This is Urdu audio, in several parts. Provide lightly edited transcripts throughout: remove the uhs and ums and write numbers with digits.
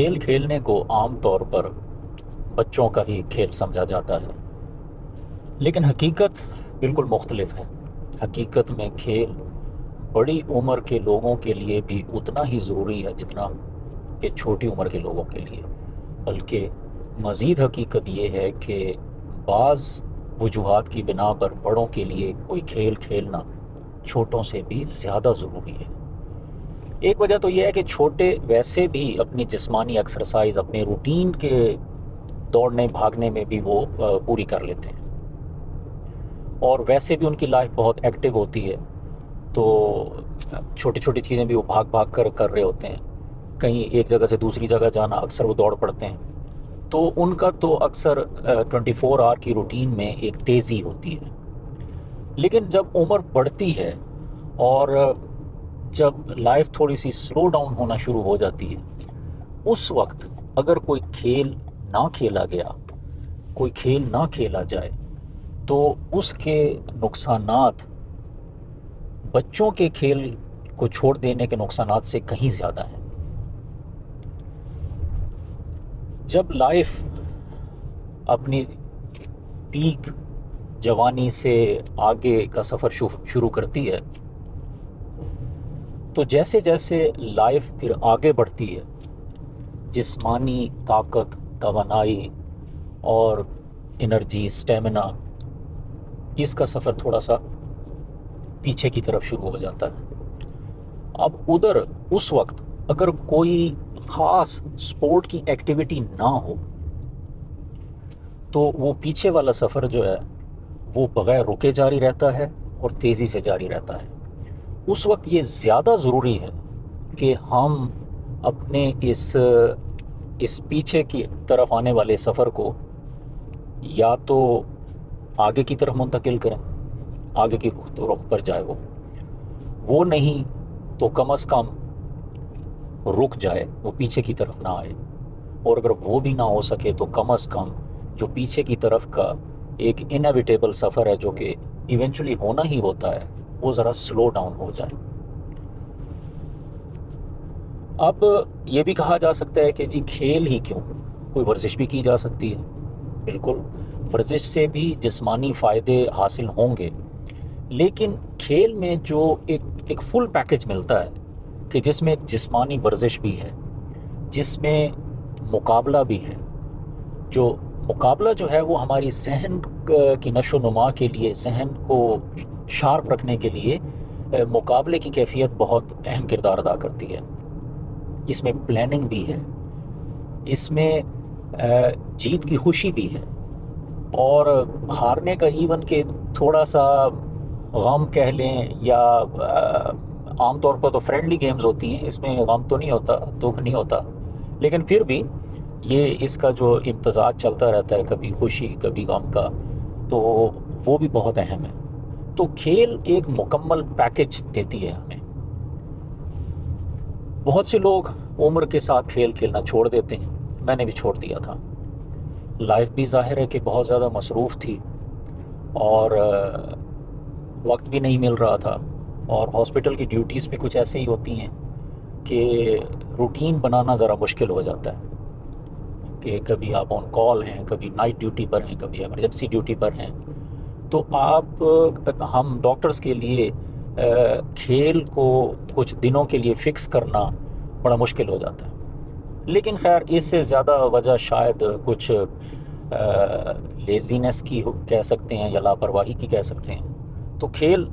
کھیل کھیلنے کو عام طور پر بچوں کا ہی کھیل سمجھا جاتا ہے، لیکن حقیقت بالکل مختلف ہے۔ حقیقت میں کھیل بڑی عمر کے لوگوں کے لیے بھی اتنا ہی ضروری ہے جتنا کہ چھوٹی عمر کے لوگوں کے لیے، بلکہ مزید حقیقت یہ ہے کہ بعض وجوہات کی بنا پر بڑوں کے لیے کوئی کھیل کھیلنا چھوٹوں سے بھی زیادہ ضروری ہے۔ ایک وجہ تو یہ ہے کہ چھوٹے ویسے بھی اپنی جسمانی ایکسرسائز اپنے روٹین کے دوڑنے بھاگنے میں بھی وہ پوری کر لیتے ہیں، اور ویسے بھی ان کی لائف بہت ایکٹیو ہوتی ہے، تو چھوٹی چھوٹی چیزیں بھی وہ بھاگ بھاگ کر رہے ہوتے ہیں۔ کہیں ایک جگہ سے دوسری جگہ جانا اکثر وہ دوڑ پڑتے ہیں، تو ان کا تو اکثر 24 آور کی روٹین میں ایک تیزی ہوتی ہے۔ لیکن جب عمر بڑھتی ہے اور جب لائف تھوڑی سی سلو ڈاؤن ہونا شروع ہو جاتی ہے، اس وقت اگر کوئی کھیل نہ کھیلا گیا، کوئی کھیل نہ کھیلا جائے، تو اس کے نقصانات بچوں کے کھیل کو چھوڑ دینے کے نقصانات سے کہیں زیادہ ہیں۔ جب لائف اپنی پیک جوانی سے آگے کا سفر شروع کرتی ہے، تو جیسے جیسے لائف پھر آگے بڑھتی ہے، جسمانی طاقت، توانائی اور انرجی، سٹیمنا، اس کا سفر تھوڑا سا پیچھے کی طرف شروع ہو جاتا ہے۔ اب ادھر اس وقت اگر کوئی خاص سپورٹ کی ایکٹیویٹی نہ ہو، تو وہ پیچھے والا سفر جو ہے وہ بغیر رکے جاری رہتا ہے اور تیزی سے جاری رہتا ہے۔ اس وقت یہ زیادہ ضروری ہے کہ ہم اپنے اس پیچھے کی طرف آنے والے سفر کو یا تو آگے کی طرف منتقل کریں، آگے کی رخ پر جائے، وہ نہیں تو کم از کم رک جائے، وہ پیچھے کی طرف نہ آئے، اور اگر وہ بھی نہ ہو سکے تو کم از کم جو پیچھے کی طرف کا ایک انیویٹیبل سفر ہے جو کہ ایونچولی ہونا ہی ہوتا ہے، وہ ذرا سلو ڈاؤن ہو جائے۔ اب یہ بھی کہا جا سکتا ہے کہ جی کھیل ہی کیوں، کوئی ورزش بھی کی جا سکتی ہے۔ بالکل، ورزش سے بھی جسمانی فائدے حاصل ہوں گے، لیکن کھیل میں جو ایک فل پیکج ملتا ہے کہ جس میں جسمانی ورزش بھی ہے، جس میں مقابلہ بھی ہے، جو مقابلہ جو ہے وہ ہماری ذہن کی نشو و نما کے لیے، ذہن کو شارپ رکھنے کے لیے مقابلے کی کیفیت بہت اہم کردار ادا کرتی ہے۔ اس میں پلاننگ بھی ہے، اس میں جیت کی خوشی بھی ہے، اور ہارنے کا ایون کہ تھوڑا سا غم کہہ لیں، یا عام طور پر تو فرینڈلی گیمز ہوتی ہیں، اس میں غم تو نہیں ہوتا، دکھ نہیں ہوتا، لیکن پھر بھی یہ اس کا جو امتزاج چلتا رہتا ہے، کبھی خوشی کبھی غم کا، تو وہ بھی بہت اہم ہے۔ تو کھیل ایک مکمل پیکج دیتی ہے ہمیں۔ بہت سے لوگ عمر کے ساتھ کھیل کھیلنا چھوڑ دیتے ہیں، میں نے بھی چھوڑ دیا تھا۔ لائف بھی ظاہر ہے کہ بہت زیادہ مصروف تھی، اور وقت بھی نہیں مل رہا تھا، اور ہاسپٹل کی ڈیوٹیز بھی کچھ ایسے ہی ہوتی ہیں کہ روٹین بنانا ذرا مشکل ہو جاتا ہے، کہ کبھی آپ آن کال ہیں، کبھی نائٹ ڈیوٹی پر ہیں، کبھی ایمرجنسی ڈیوٹی پر ہیں، تو ہم ڈاکٹرز کے لیے کھیل کو کچھ دنوں کے لیے فکس کرنا بڑا مشکل ہو جاتا ہے۔ لیکن خیر، اس سے زیادہ وجہ شاید کچھ لیزینس کی کہہ سکتے ہیں، یا لاپرواہی کی کہہ سکتے ہیں۔ تو کھیل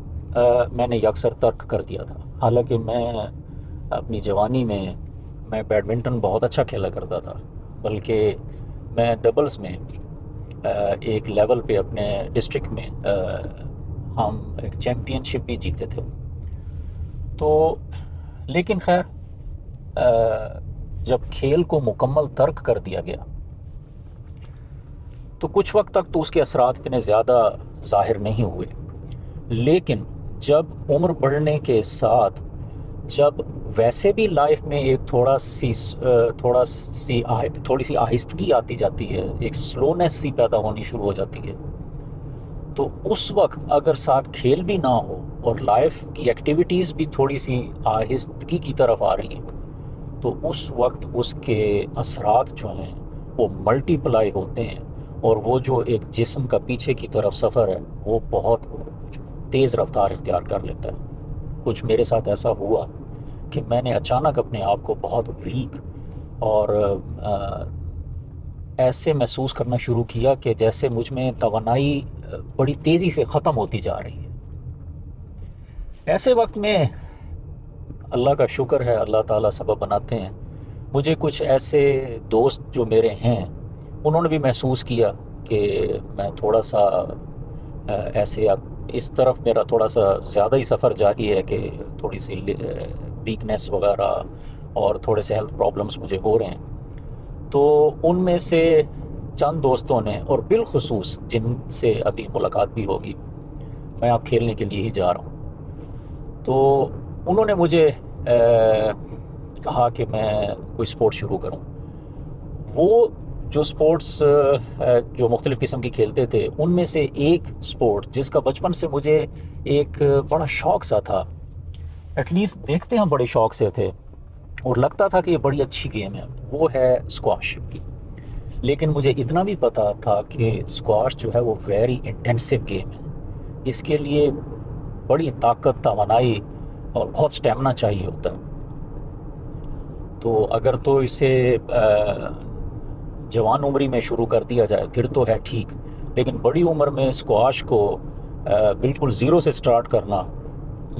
میں نے اکثر ترک کر دیا تھا، حالانکہ میں اپنی جوانی میں بیڈمنٹن بہت اچھا کھیلا کرتا تھا، بلکہ میں ڈبلز میں ایک لیول پہ اپنے ڈسٹرکٹ میں ہم ایک چیمپئن شپ بھی جیتے تھے۔ تو لیکن خیر، جب کھیل کو مکمل ترک کر دیا گیا تو کچھ وقت تک تو اس کے اثرات اتنے زیادہ ظاہر نہیں ہوئے، لیکن جب عمر بڑھنے کے ساتھ، جب ویسے بھی لائف میں ایک تھوڑی سی آہستگی آتی جاتی ہے، ایک سلونیس سی پیدا ہونی شروع ہو جاتی ہے، تو اس وقت اگر ساتھ کھیل بھی نہ ہو اور لائف کی ایکٹیویٹیز بھی تھوڑی سی آہستگی کی طرف آ رہی ہیں، تو اس وقت اس کے اثرات جو ہیں وہ ملٹی پلائی ہوتے ہیں، اور وہ جو ایک جسم کا پیچھے کی طرف سفر ہے وہ بہت تیز رفتار اختیار کر لیتا ہے۔ کچھ میرے ساتھ ایسا ہوا کہ میں نے اچانک اپنے آپ کو بہت ویک اور ایسے محسوس کرنا شروع کیا کہ جیسے مجھ میں توانائی بڑی تیزی سے ختم ہوتی جا رہی ہے۔ ایسے وقت میں اللہ کا شکر ہے، اللہ تعالیٰ سبب بناتے ہیں، مجھے کچھ ایسے دوست جو میرے ہیں انہوں نے بھی محسوس کیا کہ میں تھوڑا سا ایسے اب اس طرف میرا تھوڑا سا زیادہ ہی سفر جاری ہے کہ تھوڑی سی ویکنیس وغیرہ اور تھوڑے سے ہیلتھ پرابلمس مجھے ہو رہے ہیں۔ تو ان میں سے چند دوستوں نے، اور بالخصوص جن سے ابھی ملاقات بھی ہوگی، میں اب کھیلنے کے لیے ہی جا رہا ہوں، تو انہوں نے مجھے کہا کہ میں کوئی سپورٹ شروع کروں۔ وہ جو سپورٹس جو مختلف قسم کی کھیلتے تھے ان میں سے ایک سپورٹ جس کا بچپن سے مجھے ایک بڑا شوق سا تھا، ایٹ لیسٹ دیکھتے ہم بڑے شوق سے تھے اور لگتا تھا کہ یہ بڑی اچھی گیم ہے، وہ ہے اسکواش۔ لیکن مجھے اتنا بھی پتا تھا کہ اسکواش جو ہے وہ ویری انٹینسو گیم ہے، اس کے لیے بڑی طاقت، توانائی اور بہت سٹیمنا چاہیے ہوتا ہے۔ تو اگر تو اسے جوان عمری میں شروع کر دیا جائے پھر تو ہے ٹھیک، لیکن بڑی عمر میں اسکواش کو بالکل زیرو سے سٹارٹ کرنا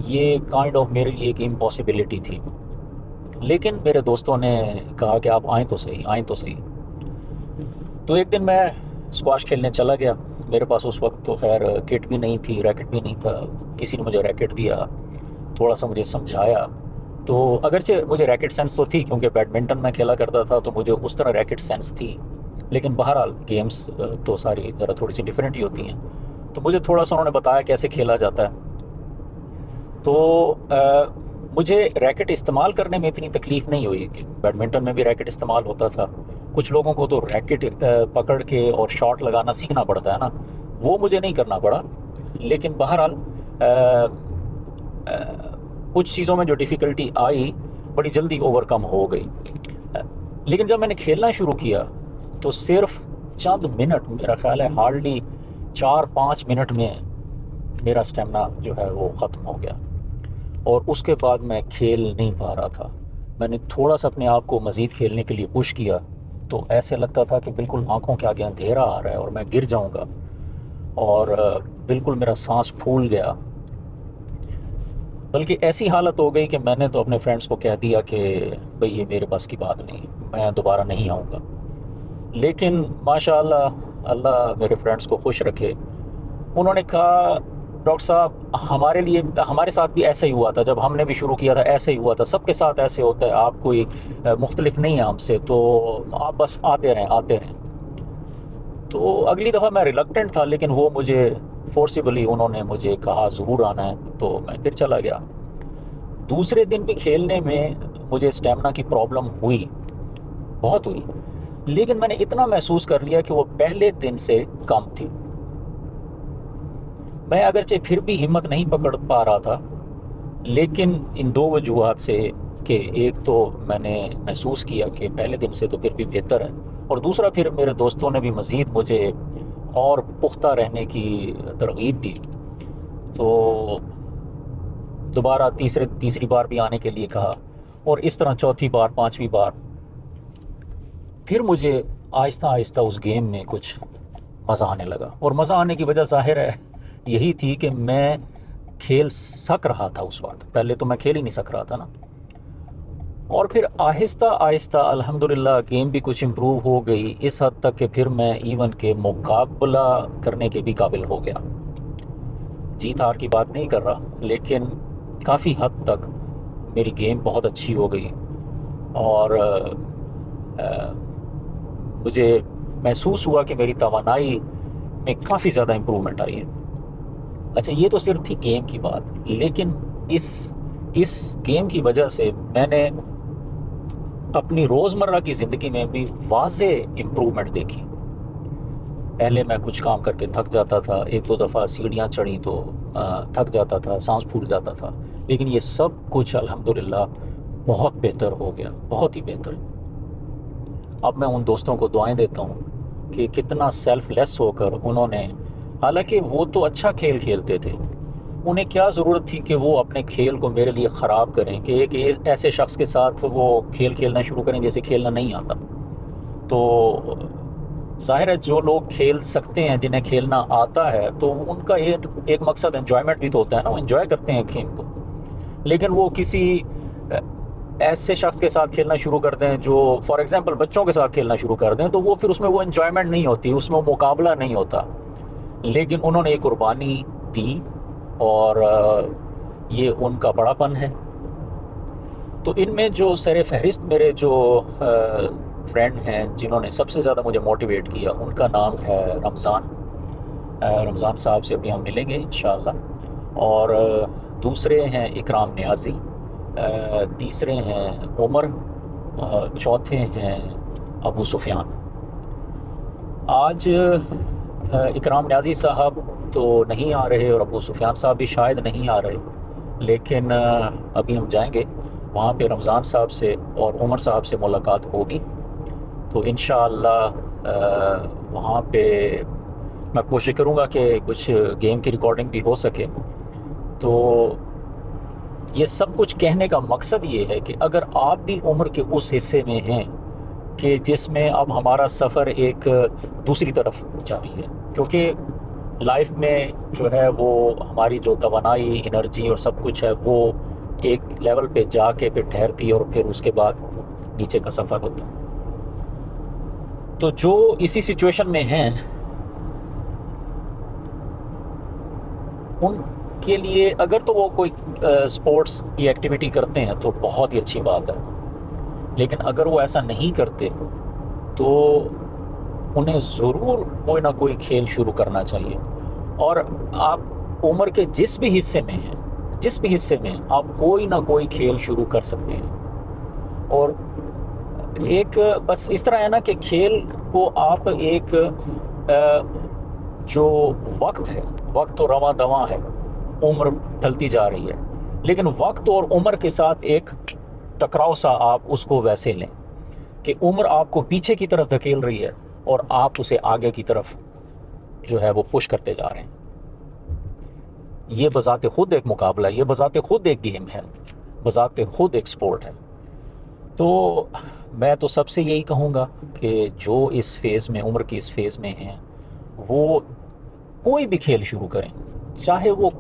یہ کائنڈ آف میرے لیے ایک امپاسبلٹی تھی۔ لیکن میرے دوستوں نے کہا کہ آپ آئیں تو صحیح، آئیں تو صحیح۔ تو ایک دن میں اسکواش کھیلنے چلا گیا۔ میرے پاس اس وقت تو خیر کٹ بھی نہیں تھی، ریکٹ بھی نہیں تھا، کسی نے مجھے ریکٹ دیا، تھوڑا سا مجھے سمجھایا۔ تو اگرچہ مجھے ریکٹ سینس تو تھی کیونکہ بیڈمنٹن میں کھیلا کرتا تھا تو مجھے اس طرح ریکٹ سینس تھی، لیکن بہرحال گیمز تو ساری ذرا تھوڑی سی ڈیفرنٹ ہی ہوتی ہیں، تو مجھے تھوڑا سا انہوں نے بتایا کیسے کھیلا جاتا ہے۔ تو مجھے ریکٹ استعمال کرنے میں اتنی تکلیف نہیں ہوئی کہ بیڈمنٹن میں بھی ریکٹ استعمال ہوتا تھا، کچھ لوگوں کو تو ریکٹ پکڑ کے اور شاٹ لگانا سیکھنا پڑتا ہے نا، وہ مجھے نہیں کرنا پڑا۔ لیکن بہرحال کچھ چیزوں میں جو ڈیفیکلٹی آئی بڑی جلدی اوور کم ہو گئی۔ لیکن جب میں نے کھیلنا شروع کیا تو صرف چند منٹ، میرا خیال ہے ہارڈلی 4-5 منٹ میں میرا سٹیمنا جو ہے وہ ختم ہو گیا، اور اس کے بعد میں کھیل نہیں پا رہا تھا۔ میں نے تھوڑا سا اپنے آپ کو مزید کھیلنے کے لیے پش کیا تو ایسے لگتا تھا کہ بالکل آنکھوں کے آگے اندھیرا آ رہا ہے اور میں گر جاؤں گا، اور بالکل میرا سانس پھول گیا۔ بلکہ ایسی حالت ہو گئی کہ میں نے تو اپنے فرینڈس کو کہہ دیا کہ بھئی یہ میرے بس کی بات نہیں، میں دوبارہ نہیں آؤں گا۔ لیکن ماشاءاللہ اللہ میرے فرینڈس کو خوش رکھے، انہوں نے کہا ڈاکٹر صاحب ہمارے ساتھ بھی ایسا ہی ہوا تھا، جب ہم نے بھی شروع کیا تھا ایسے ہی ہوا تھا، سب کے ساتھ ایسے ہوتا ہے، آپ کوئی مختلف نہیں ہے ہم سے، تو آپ بس آتے رہیں۔ تو اگلی دفعہ میں ریلکٹنٹ تھا، لیکن وہ مجھے فورسیبلی انہوں نے مجھے کہا ضرور آنا ہے، تو میں پھر چلا گیا۔ دوسرے دن بھی کھیلنے میں مجھے سٹیمنا کی پرابلم ہوئی، بہت ہوئی، لیکن میں نے اتنا محسوس کر لیا کہ وہ پہلے دن سے کم تھی۔ میں اگرچہ پھر بھی ہمت نہیں پکڑ پا رہا تھا، لیکن ان دو وجوہات سے کہ ایک تو میں نے محسوس کیا کہ پہلے دن سے تو پھر بھی بہتر ہے، اور دوسرا پھر میرے دوستوں نے بھی مزید مجھے اور پختہ رہنے کی ترغیب دی، تو دوبارہ تیسری بار بھی آنے کے لیے کہا، اور اس طرح چوتھی بار، پانچویں بار پھر مجھے آہستہ آہستہ اس گیم میں کچھ مزہ آنے لگا، اور مزہ آنے کی وجہ ظاہر ہے یہی تھی کہ میں کھیل سک رہا تھا اس وقت، پہلے تو میں کھیل ہی نہیں سک رہا تھا نا۔ اور پھر آہستہ آہستہ الحمدللہ گیم بھی کچھ امپروو ہو گئی، اس حد تک کہ پھر میں ایون کے مقابلہ کرنے کے بھی قابل ہو گیا۔ جیت ہار کی بات نہیں کر رہا، لیکن کافی حد تک میری گیم بہت اچھی ہو گئی، اور مجھے محسوس ہوا کہ میری توانائی میں کافی زیادہ امپرومنٹ آئی ہے۔ اچھا، یہ تو صرف تھی گیم کی بات، لیکن اس گیم کی وجہ سے میں نے اپنی روزمرہ کی زندگی میں بھی واضح امپرومنٹ دیکھی۔ پہلے میں کچھ کام کر کے تھک جاتا تھا، ایک دو دفعہ سیڑھیاں چڑھی تو تھک جاتا تھا، سانس پھول جاتا تھا، لیکن یہ سب کچھ الحمدللہ بہت بہتر ہو گیا، بہت ہی بہتر۔ اب میں ان دوستوں کو دعائیں دیتا ہوں کہ کتنا سیلف لیس ہو کر انہوں نے، حالانکہ وہ تو اچھا کھیل کھیلتے تھے، انہیں کیا ضرورت تھی کہ وہ اپنے کھیل کو میرے لیے خراب کریں، کہ ایک ایسے شخص کے ساتھ وہ کھیل کھیلنا شروع کریں جیسے کھیلنا نہیں آتا۔ تو ظاہر ہے جو لوگ کھیل سکتے ہیں، جنہیں کھیلنا آتا ہے، تو ان کا ایک مقصد انجوائمنٹ بھی تو ہوتا ہے نا، وہ انجوائے کرتے ہیں گیم کو۔ لیکن وہ کسی ایسے شخص کے ساتھ کھیلنا شروع کر دیں جو فار ایگزامپل بچوں کے ساتھ کھیلنا شروع کر دیں، تو وہ پھر اس میں وہ انجوائمنٹ نہیں ہوتی، اس میں وہ مقابلہ نہیں ہوتا۔ لیکن انہوں نے ایک قربانی دی، اور یہ ان کا بڑا پن ہے۔ تو ان میں جو سر فہرست میرے جو فرینڈ ہیں جنہوں نے سب سے زیادہ مجھے موٹیویٹ کیا، ان کا نام ہے رمضان صاحب سے ابھی ہم ملیں گے انشاءاللہ، اور دوسرے ہیں اکرام نیازی، تیسرے ہیں عمر، چوتھے ہیں ابو سفیان۔ آج اکرام نیازی صاحب تو نہیں آ رہے اور ابو سفیان صاحب بھی شاید نہیں آ رہے، لیکن ابھی ہم جائیں گے وہاں پہ، رمضان صاحب سے اور عمر صاحب سے ملاقات ہوگی، تو انشاءاللہ وہاں پہ میں کوشش کروں گا کہ کچھ گیم کی ریکارڈنگ بھی ہو سکے۔ تو یہ سب کچھ کہنے کا مقصد یہ ہے کہ اگر آپ بھی عمر کے اس حصے میں ہیں کہ جس میں اب ہمارا سفر ایک دوسری طرف جاری ہے، کیونکہ لائف میں جو ہے وہ ہماری جو توانائی، انرجی اور سب کچھ ہے وہ ایک لیول پہ جا کے پھر ٹھہرتی ہے، اور پھر اس کے بعد نیچے کا سفر ہوتا ہے۔ تو جو اسی سچویشن میں ہیں ان کے لیے اگر تو وہ کوئی سپورٹس کی ایکٹیویٹی کرتے ہیں تو بہت ہی اچھی بات ہے، لیکن اگر وہ ایسا نہیں کرتے تو انہیں ضرور کوئی نہ کوئی کھیل شروع کرنا چاہیے۔ اور آپ عمر کے جس بھی حصے میں ہیں، آپ کوئی نہ کوئی کھیل شروع کر سکتے ہیں۔ اور ایک بس اس طرح ہے نا کہ کھیل کو آپ ایک جو وقت تو رواں دواں ہے، عمر ڈھلتی جا رہی ہے، لیکن وقت اور عمر کے ساتھ ایک ٹکراؤ سا آپ اس کو ویسے لیں کہ عمر آپ کو پیچھے کی طرف دھکیل رہی ہے اور آپ اسے آگے کی طرف جو ہے وہ پش کرتے جا رہے ہیں۔ یہ بذات خود ایک مقابلہ ہے، یہ بذات خود ایک گیم ہے، بذات خود ایک سپورٹ ہے۔ تو میں تو سب سے یہی کہوں گا کہ جو اس فیز میں، عمر کی اس فیز میں ہیں، وہ کوئی بھی کھیل شروع کریں، چاہے وہ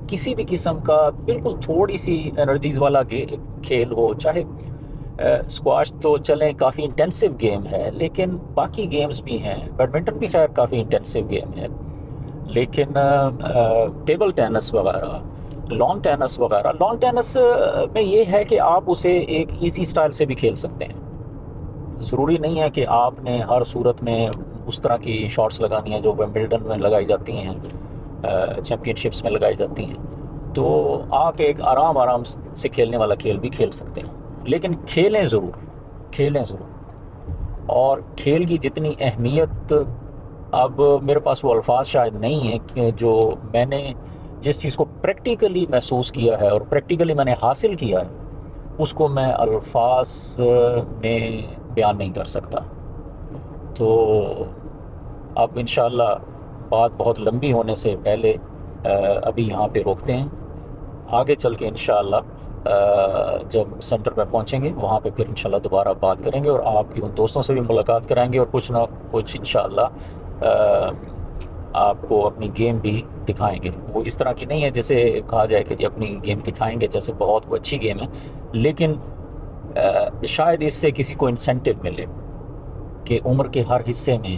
کسی بھی قسم کا بالکل تھوڑی سی انرجیز والا کھیل ہو، چاہے اسکواش تو چلیں کافی انٹینسو گیم ہے، لیکن باقی گیمز بھی ہیں، بیڈمنٹن بھی خیر کافی انٹینسو گیم ہے، لیکن ٹیبل ٹینس وغیرہ، لان ٹینس میں یہ ہے کہ آپ اسے ایک ایزی سٹائل سے بھی کھیل سکتے ہیں۔ ضروری نہیں ہے کہ آپ نے ہر صورت میں اس طرح کی شاٹس لگانی ہیں جو ومبلڈن میں لگائی جاتی ہیں، چیمپئن شپس میں لگائی جاتی ہیں۔ تو آپ ایک آرام سے کھیلنے والا کھیل بھی کھیل سکتے ہیں، لیکن کھیلیں ضرور۔ اور کھیل کی جتنی اہمیت، اب میرے پاس وہ الفاظ شاید نہیں ہیں کہ جو میں نے جس چیز کو پریکٹیکلی محسوس کیا ہے اور پریکٹیکلی میں نے حاصل کیا ہے، اس کو میں الفاظ میں بیان نہیں کر سکتا۔ تو اب انشاءاللہ بات بہت لمبی ہونے سے پہلے ابھی یہاں پہ روکتے ہیں، آگے چل کے انشاءاللہ جب سینٹر پہ پہنچیں گے وہاں پہ پھر انشاءاللہ دوبارہ بات کریں گے، اور آپ کی ان دوستوں سے بھی ملاقات کرائیں گے، اور کچھ نہ کچھ انشاءاللہ آپ کو اپنی گیم بھی دکھائیں گے۔ وہ اس طرح کی نہیں ہے جیسے کہا جائے کہ اپنی گیم دکھائیں گے، جیسے بہت کوئی اچھی گیم ہے، لیکن شاید اس سے کسی کو انسینٹیو ملے کہ عمر کے ہر حصے میں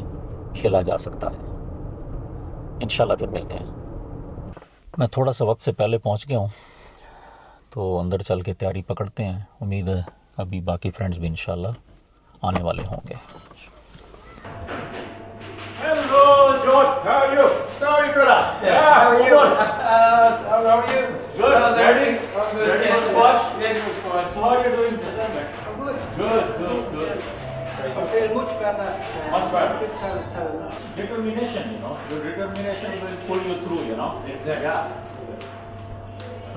کھیلا جا سکتا ہے۔ انشاءاللہ پھر ملتے ہیں۔ میں تھوڑا سا وقت سے پہلے پہنچ گیا ہوں، تو اندر چل کے تیاری پکڑتے ہیں، امید ہے ابھی باقی فرینڈز بھی انشاءاللہ آنے والے ہوں گے۔ Hello, George. How are you? Sorry for that. Yeah, how are you? How are you? Good. Ready? I'm good. Ready for Yes, squash? Ready for squash. So how are you doing? I'm good. Good. I feel much better. Much better. Just tell now. Determination, your determination will pull you through, Exactly. Yeah.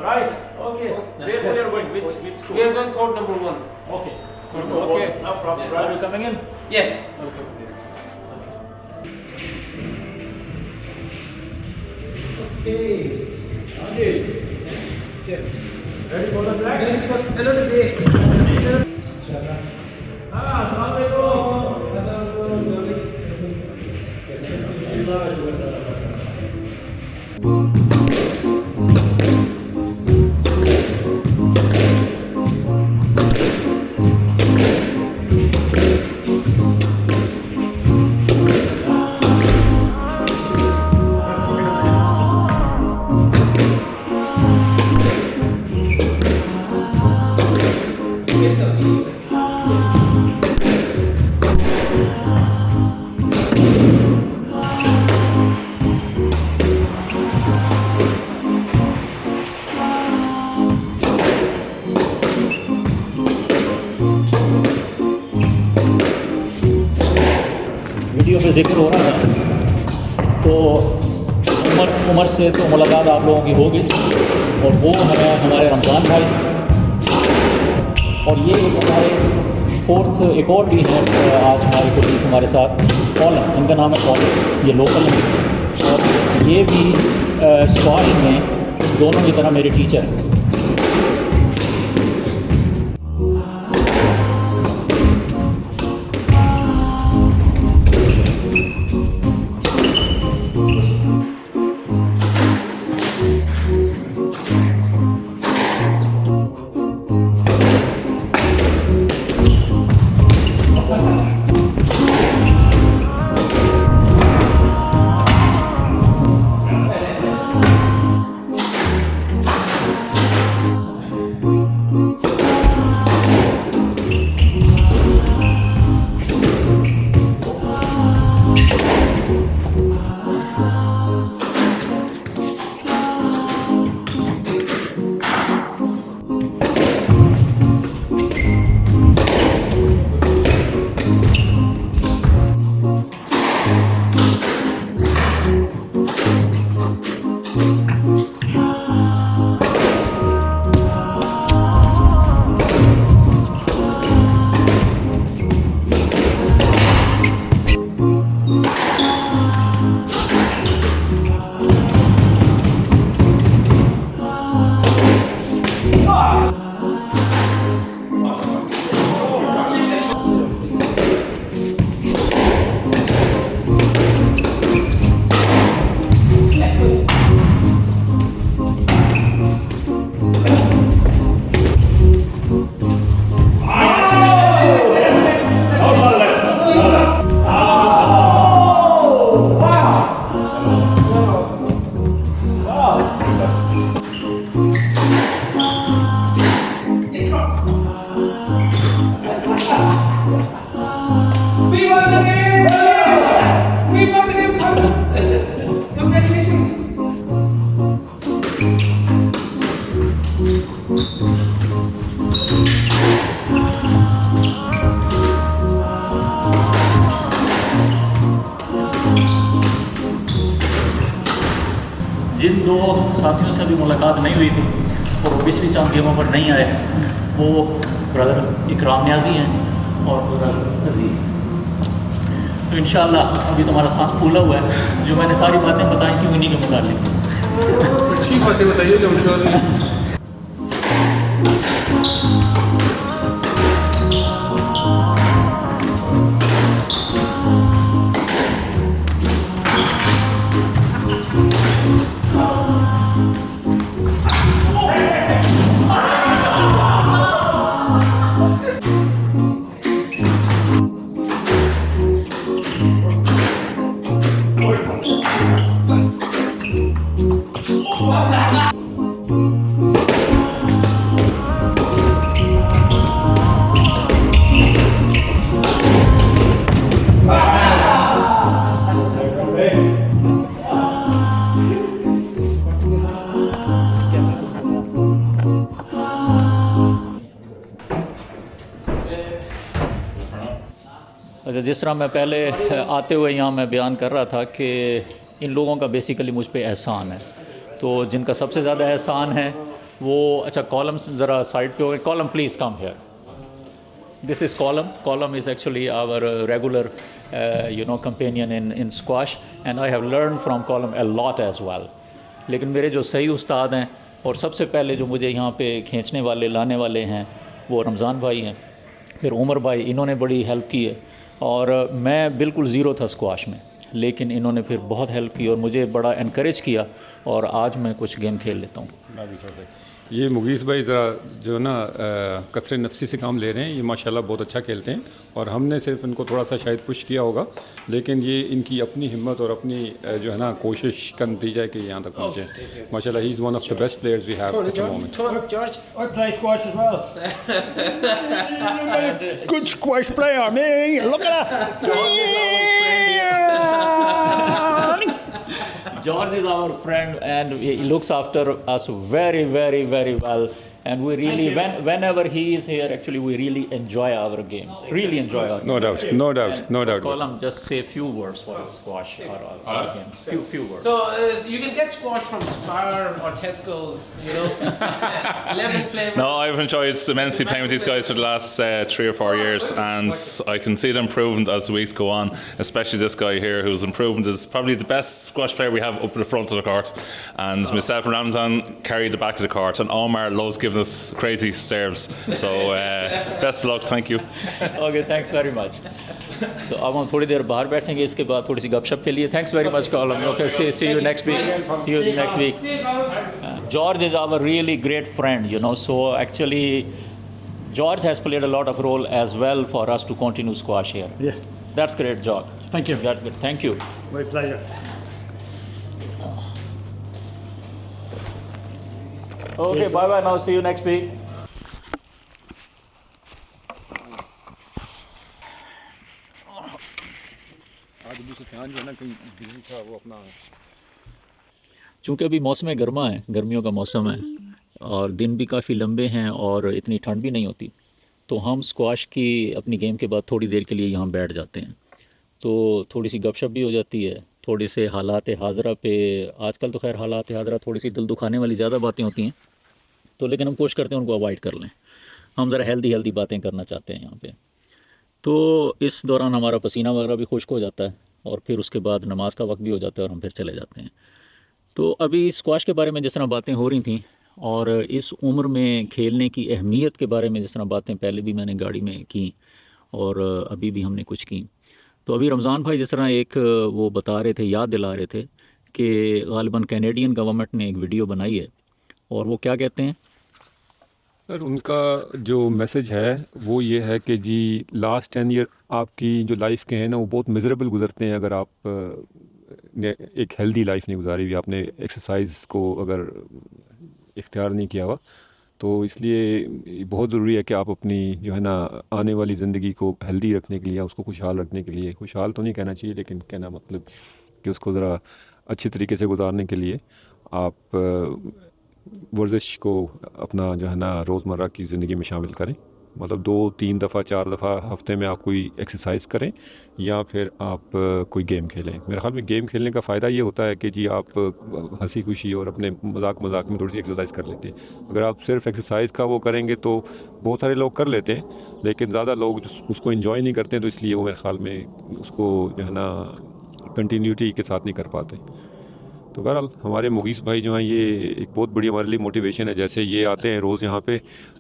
Right. Okay. Where we are going? Which court? We are going court number 1. Okay. Okay. No problem. Are you coming in? Yes. Okay. Ready for the flag? Ready for another day. Assalamu video پہ ذکر ہو رہا تھا تو عمر سے تو ملاقات آپ لوگوں کی ہوگی، اور وہ ہیں ہمارے رمضان بھائی، اور یہ ہمارے فورتھ ایک اور بھی ہیں آج ہمارے کولیگ ہمارے ساتھ، کالن، ان کا نام ہے کالن، یہ لوکل ہیں، اور یہ بھی اسکواش میں دونوں کی طرح میرے ٹیچر ہیں۔ جن دو ساتھیوں سے بھی ملاقات نہیں ہوئی تھی اور وہ پچھلی چاند گیموں پر نہیں آئے، وہ برادر اکرام نیازی ہیں اور برادر عزیز۔ تو انشاءاللہ ابھی تمہارا سانس پھولا ہوا ہے، جو میں نے ساری باتیں بتائیں تھیں انہی کے متعلق۔ اچھی باتیں بتائیے کہ ہم شور نہیں۔ اچھا، جس طرح میں پہلے آتے ہوئے یہاں میں بیان کر رہا تھا کہ ان لوگوں کا بیسیکلی مجھ پہ احسان ہے، تو جن کا سب سے زیادہ احسان ہے وہ اچھا کالم ذرا سائڈ پہ ہو گئے. Column please come here. This is Colum. Colum is actually our regular, companion in squash, and I have learned from Colum a lot as well. لیکن میرے جو صحیح استاد ہیں اور سب سے پہلے جو مجھے یہاں پہ کھینچنے والے لانے والے ہیں وہ رمضان بھائی ہیں، پھر عمر بھائی، انہوں نے بڑی ہیلپ کی ہے. اور میں بالکل زیرو تھا اسکواش میں، لیکن انہوں نے پھر بہت ہیلپ کی اور مجھے بڑا انکریج کیا، اور آج میں کچھ گیم کھیل لیتا ہوں. یہ مغیث بھائی ذرا جو ہے نا کثر نفسی سے کام لے رہے ہیں. یہ ماشاءاللہ بہت اچھا کھیلتے ہیں اور ہم نے صرف ان کو تھوڑا سا شاید پش کیا ہوگا، لیکن یہ ان کی اپنی ہمت اور اپنی جو ہے نا کوشش کا نتیجہ ہے کہ یہاں تک پہنچے. ماشاءاللہ he is one of the best players we have at the moment. George. I play squash as well. Good squash player, man. Look at that. George is our friend and he looks after us very, very, very well. And we really, whenever he is here, actually, we really enjoy our game. Really enjoy our game. No doubt, no doubt, no doubt. Colum, just say a few words for squash or our game. Few words. So you can get squash from Spar or Tesco's, lemon flavor. No, I've enjoyed immensely playing with these guys for the last 3 or 4 years, and I can see them improving as the weeks go on, especially this guy here who's improving. Is probably the best squash player we have up at the front of the court, and myself and Ramzan carry the back of the court, and Omar loves giving us crazy serves. So best of luck. Thank you. Okay, thanks very much. تو اب ہم تھوڑی دیر باہر بیٹھیں گے، اس کے بعد تھوڑی سی گپ شپ کے لیے. Thanks very much column. Okay, see you next week. See you next week. George is our really great friend, so actually George has played a lot of role as well for us to continue squash here. Yeah. That's great, George. Thank you. That's good. Thank you. My pleasure. Okay, bye-bye now. See you next week. چونکہ ابھی موسم گرما ہے، گرمیوں کا موسم ہے اور دن بھی کافی لمبے ہیں اور اتنی ٹھنڈ بھی نہیں ہوتی، تو ہم اسکواش کی اپنی گیم کے بعد تھوڑی دیر کے لیے یہاں بیٹھ جاتے ہیں. تو تھوڑی سی گپ شپ بھی ہو جاتی ہے، تھوڑے سے حالات حاضرہ پہ. آج کل تو خیر حالات حاضرہ تھوڑی سی دل دکھانے والی زیادہ باتیں ہوتی ہیں، تو لیکن ہم کوشش کرتے ہیں ان کو اوائڈ کر لیں. ہم ذرا ہیلدی باتیں کرنا چاہتے ہیں یہاں پہ. تو اس دوران ہمارا پسینہ وغیرہ بھی خشک ہو جاتا ہے اور پھر اس کے بعد نماز کا وقت بھی ہو جاتا ہے اور ہم پھر چلے جاتے ہیں. تو ابھی اسکواش کے بارے میں جس طرح باتیں ہو رہی تھیں اور اس عمر میں کھیلنے کی اہمیت کے بارے میں جس طرح باتیں پہلے بھی میں نے گاڑی میں کی اور ابھی بھی ہم نے کچھ کی، تو ابھی رمضان بھائی جس طرح ایک وہ بتا رہے تھے، یاد دلا رہے تھے کہ غالباً کینیڈین گورنمنٹ نے ایک ویڈیو بنائی ہے اور وہ کیا کہتے ہیں سر؟ ان کا جو میسج ہے وہ یہ ہے کہ جی لاسٹ 10 ایئر آپ کی جو لائف کے ہیں نا وہ بہت میزریبل گزرتے ہیں اگر آپ نے ایک ہیلدی لائف نہیں گزاری ہوئی، آپ نے ایکسرسائز کو اگر اختیار نہیں کیا ہوا. تو اس لیے بہت ضروری ہے کہ آپ اپنی جو ہے نا آنے والی زندگی کو ہیلدی رکھنے کے لیے، اس کو خوشحال رکھنے کے لیے، خوشحال تو نہیں کہنا چاہیے لیکن کہنا مطلب کہ اس کو ذرا اچھے طریقے سے گزارنے کے لیے آپ ورزش کو اپنا جو ہے نا روزمرہ کی زندگی میں شامل کریں. مطلب 2 3 دفعہ 4 دفعہ ہفتے میں آپ کوئی ایکسرسائز کریں یا پھر آپ کوئی گیم کھیلیں. میرے خیال میں گیم کھیلنے کا فائدہ یہ ہوتا ہے کہ جی آپ ہنسی خوشی اور اپنے مذاق میں تھوڑی سی ایکسرسائز کر لیتے ہیں. اگر آپ صرف ایکسرسائز کا وہ کریں گے تو بہت سارے لوگ کر لیتے ہیں لیکن زیادہ لوگ اس کو انجوائے نہیں کرتے ہیں، تو اس لیے وہ میرے خیال میں اس کو جو ہے نا کنٹینیوٹی کے ساتھ نہیں کر پاتے. تو بہرحال ہمارے مغیث بھائی جو ہیں یہ ایک بہت بڑی ہمارے لیے موٹیویشن ہے. جیسے یہ آتے ہیں روز یہاں پہ،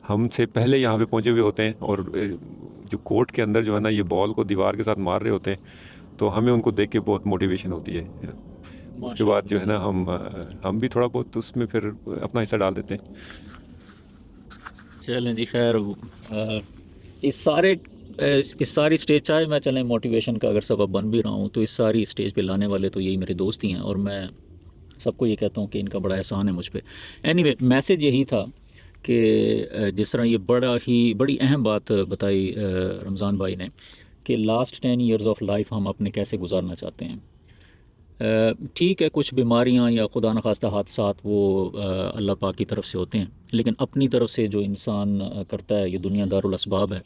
ہم سے پہلے یہاں پہ پہنچے ہوئے ہوتے ہیں اور جو کورٹ کے اندر جو ہے نا یہ بال کو دیوار کے ساتھ مار رہے ہوتے ہیں، تو ہمیں ان کو دیکھ کے بہت موٹیویشن ہوتی ہے. اس کے بعد جو ہے نا ہم بھی تھوڑا بہت اس میں پھر اپنا حصہ ڈال دیتے ہیں. چلیں جی خیر. اس ساری اسٹیج، چاہے میں چلیں موٹیویشن کا اگر سبب بن بھی رہا ہوں، تو اس ساری اسٹیج پہ لانے والے تو یہی میرے دوست ہی ہیں اور میں سب کو یہ کہتا ہوں کہ ان کا بڑا احسان ہے مجھ پہ. اینی وے میسیج یہی تھا کہ جس طرح یہ بڑی اہم بات بتائی رمضان بھائی نے کہ لاسٹ 10 ایئرز آف لائف ہم اپنے کیسے گزارنا چاہتے ہیں. ٹھیک ہے کچھ بیماریاں یا خدا نخواستہ حادثات وہ اللہ پاک کی طرف سے ہوتے ہیں، لیکن اپنی طرف سے جو انسان کرتا ہے، یہ دنیا دارالاسباب ہے،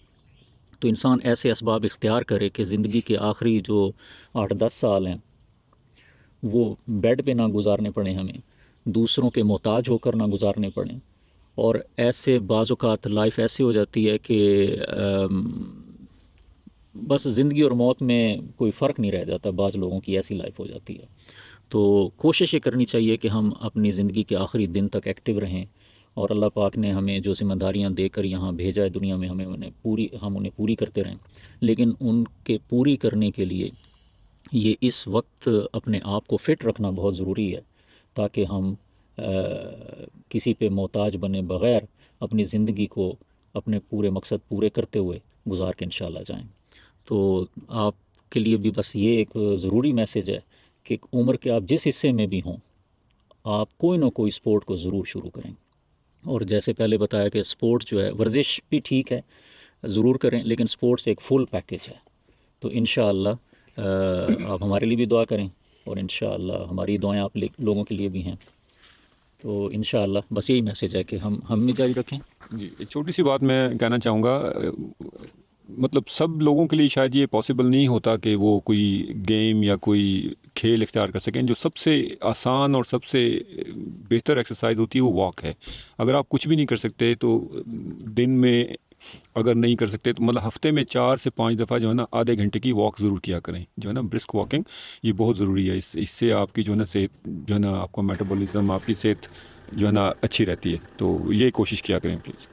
تو انسان ایسے اسباب اختیار کرے کہ زندگی کے آخری جو 8-10 سال ہیں وہ بیڈ پہ نہ گزارنے پڑیں، ہمیں دوسروں کے محتاج ہو کر نہ گزارنے پڑیں اور ایسے بعض اوقات لائف ایسی ہو جاتی ہے کہ بس زندگی اور موت میں کوئی فرق نہیں رہ جاتا، بعض لوگوں کی ایسی لائف ہو جاتی ہے. تو کوشش یہ کرنی چاہیے کہ ہم اپنی زندگی کے آخری دن تک ایکٹیو رہیں، اور اللہ پاک نے ہمیں جو ذمہ داریاں دے کر یہاں بھیجا ہے دنیا میں، ہم انہیں پوری کرتے رہیں. لیکن ان کے پوری کرنے کے لیے یہ اس وقت اپنے آپ کو فٹ رکھنا بہت ضروری ہے، تاکہ ہم کسی پہ محتاج بنے بغیر اپنی زندگی کو اپنے پورے مقصد پورے کرتے ہوئے گزار کے انشاءاللہ جائیں. تو آپ کے لیے بھی بس یہ ایک ضروری میسیج ہے کہ عمر کے آپ جس حصے میں بھی ہوں، آپ کوئی نہ کوئی سپورٹ کو ضرور شروع کریں. اور جیسے پہلے بتایا کہ سپورٹ جو ہے، ورزش بھی ٹھیک ہے ضرور کریں، لیکن سپورٹس ایک فل پیکیج ہے. تو انشاءاللہ آپ ہمارے لیے بھی دعا کریں، اور انشاءاللہ ہماری دعائیں آپ لوگوں کے لیے بھی ہیں. تو انشاءاللہ بس یہی میسیج ہے کہ ہم بھی جاری رکھیں. جی ایک چھوٹی سی بات میں کہنا چاہوں گا، مطلب سب لوگوں کے لیے شاید یہ پاسبل نہیں ہوتا کہ وہ کوئی گیم یا کوئی کھیل اختیار کر سکیں. جو سب سے آسان اور سب سے بہتر ایکسرسائز ہوتی ہے وہ واک ہے. اگر آپ کچھ بھی نہیں کر سکتے تو دن میں اگر نہیں کر سکتے تو مطلب ہفتے میں 4 سے 5 دفعہ جو ہے نا آدھے گھنٹے کی واک ضرور کیا کریں. جو ہے نا برسک واکنگ یہ بہت ضروری ہے. اس سے آپ کی جو ہے نا صحت جو ہے نا آپ کا میٹابولزم، آپ کی صحت جو ہے نا اچھی رہتی ہے. تو یہ کوشش کیا کریں پلیز.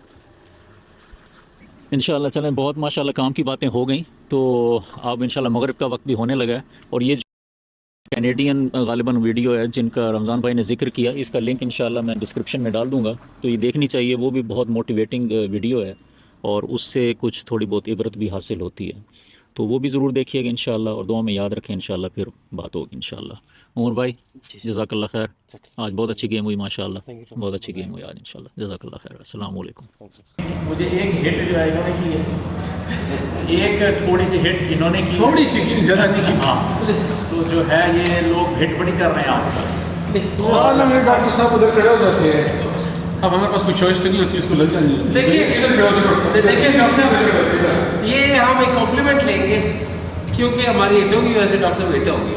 انشاءاللہ چلیں، بہت ماشاءاللہ کام کی باتیں ہو گئیں. تو اب انشاءاللہ مغرب کا وقت بھی ہونے لگا ہے، اور یہ جو کینیڈین غالباً ویڈیو ہے جن کا رمضان بھائی نے ذکر کیا، اس کا لنک انشاءاللہ میں ڈسکرپشن میں ڈال دوں گا. تو یہ دیکھنی چاہیے، وہ بھی بہت موٹیویٹنگ ویڈیو ہے، اور اس سے کچھ تھوڑی بہت عبرت بھی حاصل ہوتی ہے. تو وہ بھی ضرور دیکھیے گا انشاءاللہ، اور دعا میں یاد رکھیں انشاءاللہ. پھر بات ہوگی انشاءاللہ. عمر بھائی جزاک اللہ خیر، آج بہت اچھی گیم ہوئی ماشاءاللہ، بہت اچھی گیم ہوئی آج انشاءاللہ. جزاک اللہ خیر. السلام علیکم. مجھے ایک ہٹ جو ہے انہوں نے کی ہے، ایک تھوڑی سی ہٹ انہوں نے کی، تھوڑی سی کی، زیادہ نہیں کی. ہاں. تو جو ہے یہ لوگ ہٹ بڑی کر رہے ہیں آج کل. میرے ڈاکٹر صاحب ادھر کھڑے ہو جاتے ہیں، اب ہمارے پاس کوئی چوائس تو نہیں ہوتی، اس کو لگ جانی ہے. دیکھیے ڈاکٹر صاحب، یہ ہم ایک کمپلیمنٹ لیں گے کیونکہ ہماری ہٹوں کی وجہ سے ڈاکٹر صاحب ہٹ ہوں گے.